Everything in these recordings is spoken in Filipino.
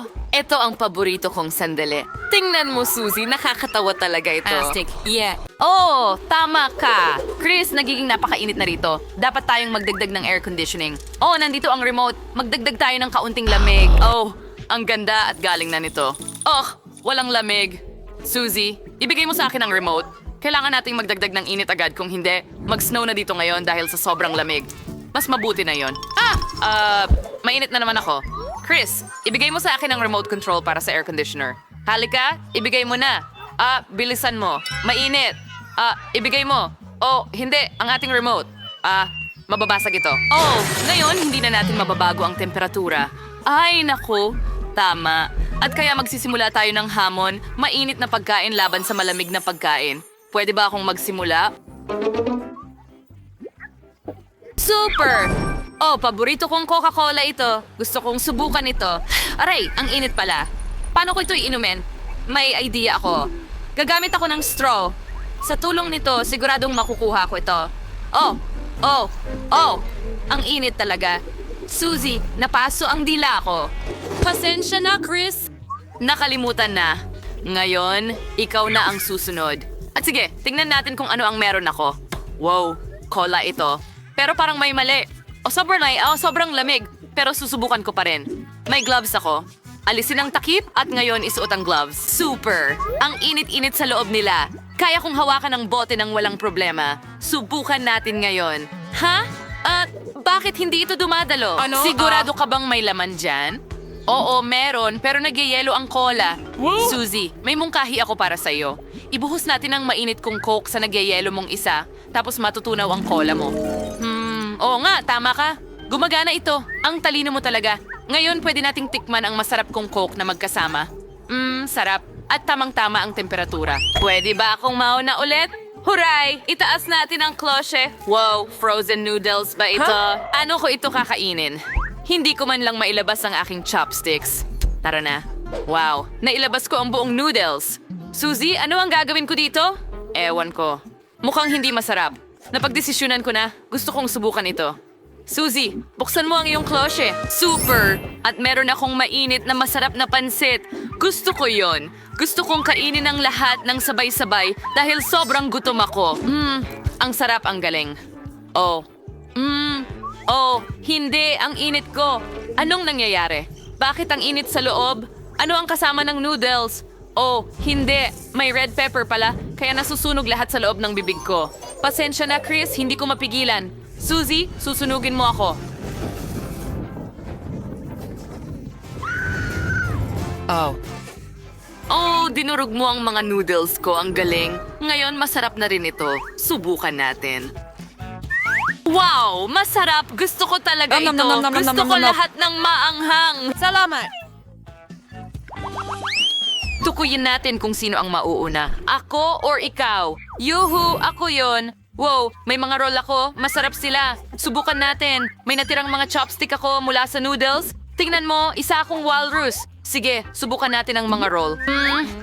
Oh, ito ang paborito kong sandali. Tingnan mo, Suzy, nakakatawa talaga ito. Astig. Yeah. Oh, tama ka. Chris, nagiging napakainit na rito. Dapat tayong magdagdag ng air conditioning. Oh, nandito ang remote. Magdagdag tayo ng kaunting lamig. Oh, ang ganda at galing na nito. Oh, walang lamig. Suzy, ibigay mo sa akin ang remote. Kailangan nating magdagdag ng init agad. Kung hindi, mag-snow na dito ngayon dahil sa sobrang lamig. Mas mabuti na yon. Mainit na naman ako. Chris, ibigay mo sa akin ang remote control para sa air conditioner. Halika, ibigay mo na. Bilisan mo. Mainit. Ibigay mo. Oh, hindi. Ang ating remote. Mababasag ito. Oh, ngayon hindi na natin mababago ang temperatura. Ay, naku. Tama. At kaya magsisimula tayo ng hamon, mainit na pagkain laban sa malamig na pagkain. Pwede ba akong magsimula? Super! Oh, paborito kong Coca-Cola ito. Gusto kong subukan ito. Aray, ang init pala. Paano ko ito iinumin? May idea ako. Gagamit ako ng straw. Sa tulong nito, siguradong makukuha ko ito. Oh! Ang init talaga. Suzy, napaso ang dila ko. Pasensya na, Chris. Nakalimutan na. Ngayon, ikaw na ang susunod. At sige, tingnan natin kung ano ang meron ako. Wow, cola ito. Pero parang may mali. Sobrang lamig. Pero susubukan ko pa rin. May gloves ako. Alisin ang takip at ngayon isuot ang gloves. Super! Ang init-init sa loob nila. Kaya kong hawakan ang bote ng walang problema. Subukan natin ngayon. Ha? Bakit hindi ito dumadalo? Ano? Sigurado ka bang may laman dyan? Oo, meron. Pero nagyayelo ang cola. Suzy, may mungkahi ako para sa'yo. Ibuhos natin ang mainit kong coke sa nagyayelo mong isa. Tapos matutunaw ang cola mo. Oo nga, tama ka. Gumagana ito. Ang talino mo talaga. Ngayon, pwede nating tikman ang masarap kong coke na magkasama. Sarap. At tamang-tama ang temperatura. Pwede ba akong mauna ulit? Huray! Itaas natin ang kloshe. Wow, frozen noodles ba ito? Ano ko ito kakainin? Hindi ko man lang mailabas ang aking chopsticks. Tara na. Wow, nailabas ko ang buong noodles. Suzy, ano ang gagawin ko dito? Ewan ko. Mukhang hindi masarap. Napagdesisyonan ko na. Gusto kong subukan ito. Suzy, buksan mo ang iyong kloshe. Super! At meron akong mainit na masarap na pansit. Gusto ko yon. Gusto kong kainin ang lahat ng sabay-sabay dahil sobrang gutom ako. Ang sarap, ang galing. Oh, hindi. Ang init ko. Anong nangyayari? Bakit ang init sa loob? Ano ang kasama ng noodles? Oh, hindi. May red pepper pala, kaya nasusunog lahat sa loob ng bibig ko. Pasensya na, Chris. Hindi ko mapigilan. Suzy, susunugin mo ako. Oh, dinurog mo ang mga noodles ko. Ang galing. Ngayon, masarap na rin ito. Subukan natin. Wow! Masarap! Gusto ko talaga ito. Gusto ko lahat ng maanghang. Salamat. Tukuyin natin kung sino ang mauuna. Ako or ikaw? Yuhu! Ako yon. Wow! May mga roll ako. Masarap sila. Subukan natin. May natirang mga chopstick ako mula sa noodles. Tingnan mo, isa akong walrus. Sige, subukan natin ang mga roll.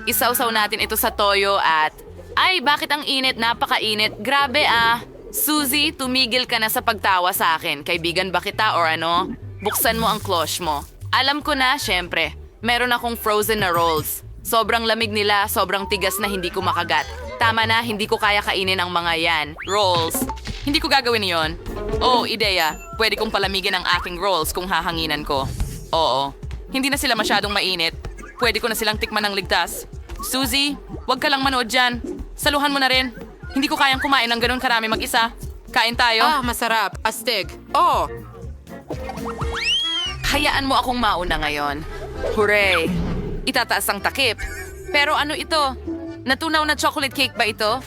Isawsaw natin ito sa toyo at... Ay, bakit ang init? Napakainit. Grabe ah. Suzy, tumigil ka na sa pagtawa sa akin. Kaibigan ba kita or ano? Buksan mo ang cloche mo. Alam ko na, syempre. Meron akong frozen na rolls. Sobrang lamig nila, sobrang tigas na hindi ko makagat. Tama na, hindi ko kaya kainin ang mga yan. Rolls. Hindi ko gagawin yon. Oh, ideya. Pwede kong palamigin ang aking rolls kung hahanginan ko. Oo. Hindi na sila masyadong mainit. Pwede ko na silang tikman ng ligtas. Suzy, wag ka lang manood dyan. Saluhan mo na rin. Hindi ko kayang kumain ng ganun karami mag-isa. Kain tayo. Masarap. Astig. Oh! Hayaan mo akong mauna ngayon. Hooray! Itataas ang takip. Pero ano ito? Natunaw na chocolate cake ba ito?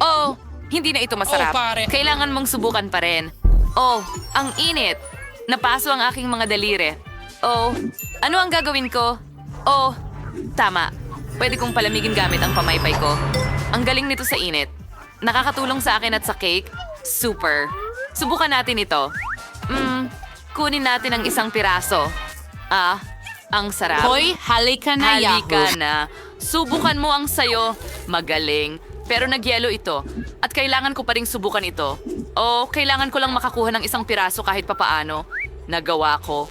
Oh, hindi na ito masarap. Oh, pare. Kailangan mong subukan pa rin. Oh, ang init. Napaso ang aking mga daliri. Oh, ano ang gagawin ko? Oh, tama. Pwede kong palamigin gamit ang pamaypay ko. Ang galing nito sa init. Nakakatulong sa akin at sa cake. Super. Subukan natin ito. Kunin natin ang isang piraso. Ang sarap. Hoy, halika na, Halika na. Subukan mo ang sayo. Magaling. Pero nagyelo ito. At kailangan ko pa ring subukan ito. O, kailangan ko lang makakuha ng isang piraso kahit papaano. Nagawa ko.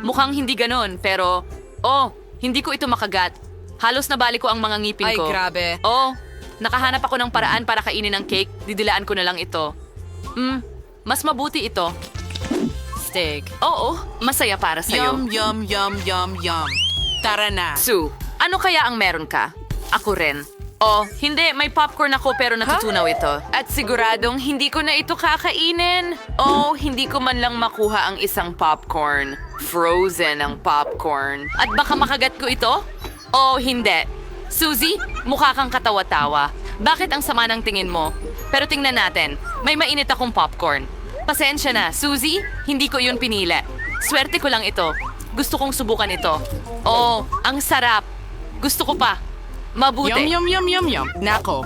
Mukhang hindi ganon, pero... Oh, Hindi ko ito makagat. Halos nabali ko ang mga ngipin Ay, ko. grabe. Oo, nakahanap ako ng paraan para kainin ng cake. Didilaan ko na lang ito. Mas mabuti ito. Steak. Oo, masaya para sa'yo. Yum, yum, yum, yum, yum. Tara na. Sue, ano kaya ang meron ka? Ako rin. Oh, hindi. May popcorn ako pero natutunaw ito. At siguradong hindi ko na ito kakainin. Oh, hindi ko man lang makuha ang isang popcorn. Frozen ang popcorn. At baka makagat ko ito? Oh, hindi. Suzy, mukha kang katawa-tawa. Bakit ang sama ng tingin mo? Pero tingnan natin. May mainit akong popcorn. Pasensya na, Suzy. Hindi ko yun pinili. Swerte ko lang ito. Gusto kong subukan ito. Oh, ang sarap. Gusto ko pa. Mabuti. Yum, yum, yum, yum, yum. Nako.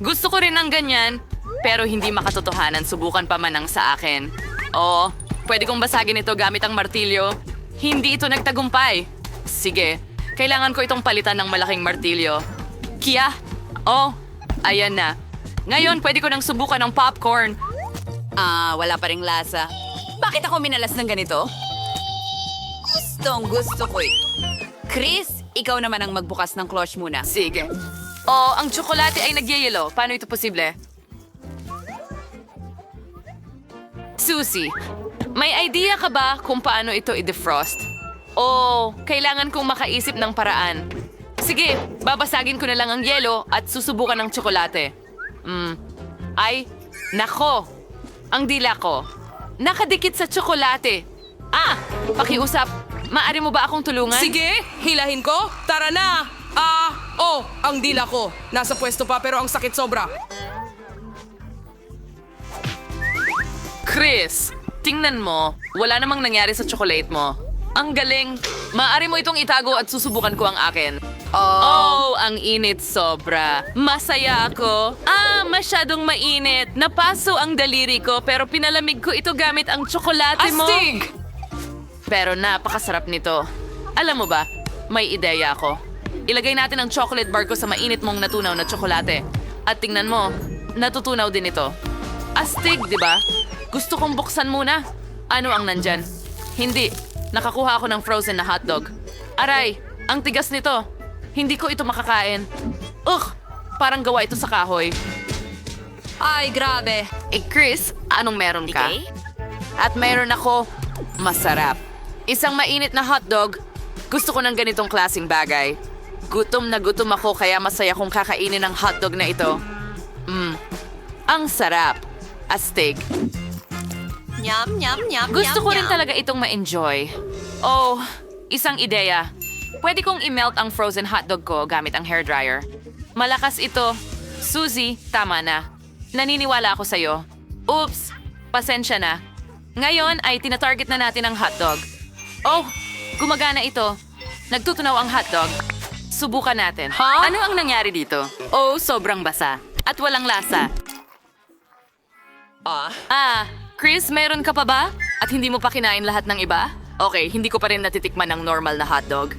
Gusto ko rin ng ganyan, pero hindi makatotohanan subukan pa man ang sa akin. Oo, pwede kong basagin ito gamit ang martilyo. Hindi ito nagtagumpay. Sige, kailangan ko itong palitan ng malaking martilyo. Kia? Oh, ayan na. Ngayon, pwede ko nang subukan ng popcorn. Wala pa ring lasa. Bakit ako minalas ng ganito? Gusto ko eh. Chris, ikaw naman ang magbukas ng cloche muna. Sige. Oh, ang tsokolate ay nagyayelo. Paano ito posible? Susie, may idea ka ba kung paano ito i-defrost? O kailangan kong makaisip ng paraan? Sige, babasagin ko na lang ang yelo at susubukan ng tsokolate. Ay, nako! Ang dila ko. Nakadikit sa tsokolate. Pakiusap. Maari mo ba akong tulungan? Sige, hilahin ko. Tara na! Ang dila ko. Nasa pwesto pa pero ang sakit sobra. Chris, tingnan mo. Wala namang nangyari sa chocolate mo. Ang galing. Maaari mo itong itago at susubukan ko ang akin. Oh, ang init sobra. Masaya ako. Masyadong mainit. Napaso ang daliri ko pero pinalamig ko ito gamit ang tsokolate mo. Astig! Pero napakasarap nito. Alam mo ba, may ideya ako. Ilagay natin ang chocolate bar ko sa mainit mong natunaw na tsokolate. At tingnan mo, natutunaw din ito. Astig, di ba? Gusto kong buksan muna. Ano ang nandyan? Hindi. Nakakuha ako ng frozen na hotdog. Aray, ang tigas nito. Hindi ko ito makakain. Parang gawa ito sa kahoy. Ay, grabe. Chris, anong meron ka? Sige. At meron ako, masarap. Isang mainit na hotdog. Gusto ko ng ganitong klaseng bagay. Gutom na gutom ako kaya masaya kong kakainin ang hotdog na ito. Ang sarap. Astig. Yum, yum, yum, Gusto yum, ko rin yum. talaga itong ma-enjoy. Oh, isang ideya. Pwede kong i-melt ang frozen hotdog ko gamit ang hairdryer. Malakas ito. Suzy, tama na. Naniniwala ako sa'yo. Oops, pasensya na. Ngayon ay tinatarget na natin ang hotdog. Oh, gumagana ito. Nagtutunaw ang hotdog. Subukan natin. Ano ang nangyari dito? Oh, sobrang basa. At walang lasa. Chris, meron ka pa ba? At hindi mo pa kinain lahat ng iba? Okay, hindi ko pa rin natitikman ang normal na hotdog.